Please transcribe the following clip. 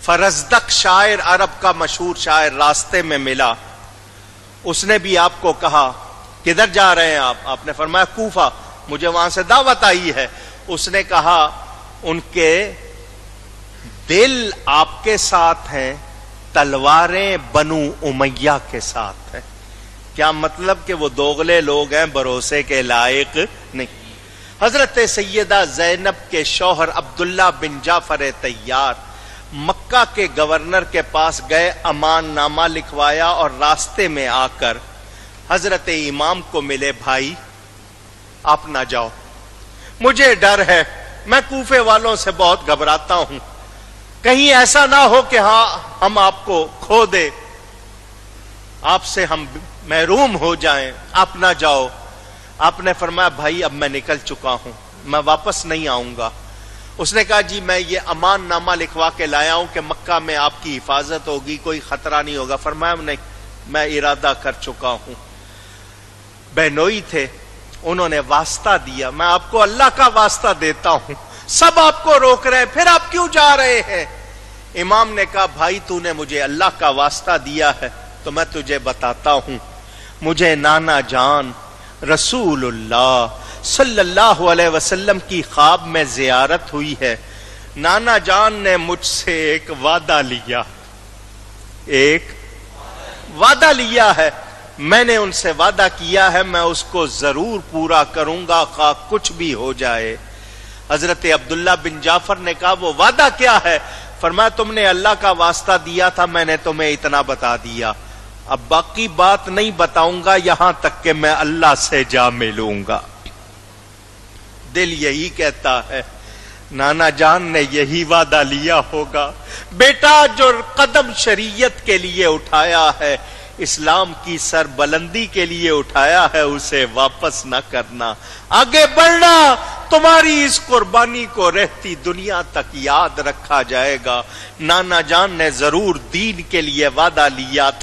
فرزدق شاعر، عرب کا مشہور شاعر راستے میں ملا، اس نے بھی آپ کو کہا کدھر جا رہے ہیں آپ نے فرمایا کوفہ، مجھے وہاں سے دعوت آئی ہے۔ اس نے کہا ان کے دل آپ کے ساتھ ہیں، تلواریں بنو امیہ کے ساتھ ہیں۔ کیا مطلب کہ وہ دوغلے لوگ ہیں، بھروسے کے لائق نہیں۔ حضرت سیدہ زینب کے شوہر عبداللہ بن جعفر طیار مکہ کے گورنر کے پاس گئے، امان نامہ لکھوایا، اور راستے میں آ کر حضرت امام کو ملے، بھائی آپ نہ جاؤ، مجھے ڈر ہے، میں کوفے والوں سے بہت گھبراتا ہوں، کہیں ایسا نہ ہو کہ ہم آپ کو کھو دے، آپ سے ہم محروم ہو جائیں، آپ نہ جاؤ۔ آپ نے فرمایا بھائی اب میں نکل چکا ہوں، میں واپس نہیں آؤں گا۔ اس نے کہا جی میں یہ امان نامہ لکھوا کے لایا ہوں کہ مکہ میں آپ کی حفاظت ہوگی، کوئی خطرہ نہیں ہوگا۔ فرمایا نہیں، میں ارادہ کر چکا ہوں۔ بہنوئی تھے، انہوں نے واسطہ دیا، میں آپ کو اللہ کا واسطہ دیتا ہوں، سب آپ کو روک رہے ہیں، پھر آپ کیوں جا رہے ہیں؟ امام نے کہا بھائی تو نے مجھے اللہ کا واسطہ دیا ہے تو میں تجھے بتاتا ہوں، مجھے نانا جان رسول اللہ صلی اللہ علیہ وسلم کی خواب میں زیارت ہوئی ہے، نانا جان نے مجھ سے ایک وعدہ لیا ہے، میں نے ان سے وعدہ کیا ہے میں اس کو ضرور پورا کروں گا خواہ کچھ بھی ہو جائے۔ حضرت عبداللہ بن جعفر نے کہا وہ وعدہ کیا ہے؟ فرمایا تم نے اللہ کا واسطہ دیا تھا، میں نے تمہیں اتنا بتا دیا، اب باقی بات نہیں بتاؤں گا یہاں تک کہ میں اللہ سے جا ملوں گا۔ دل یہی کہتا ہے نانا جان نے یہی وعدہ لیا ہوگا، بیٹا جو قدم شریعت کے لیے اٹھایا ہے، اسلام کی سر بلندی کے لیے اٹھایا ہے، اسے واپس نہ کرنا، آگے بڑھنا، تمہاری اس قربانی کو رہتی دنیا تک یاد رکھا جائے گا۔ نانا جان نے ضرور دین کے لیے وعدہ لیا تھا۔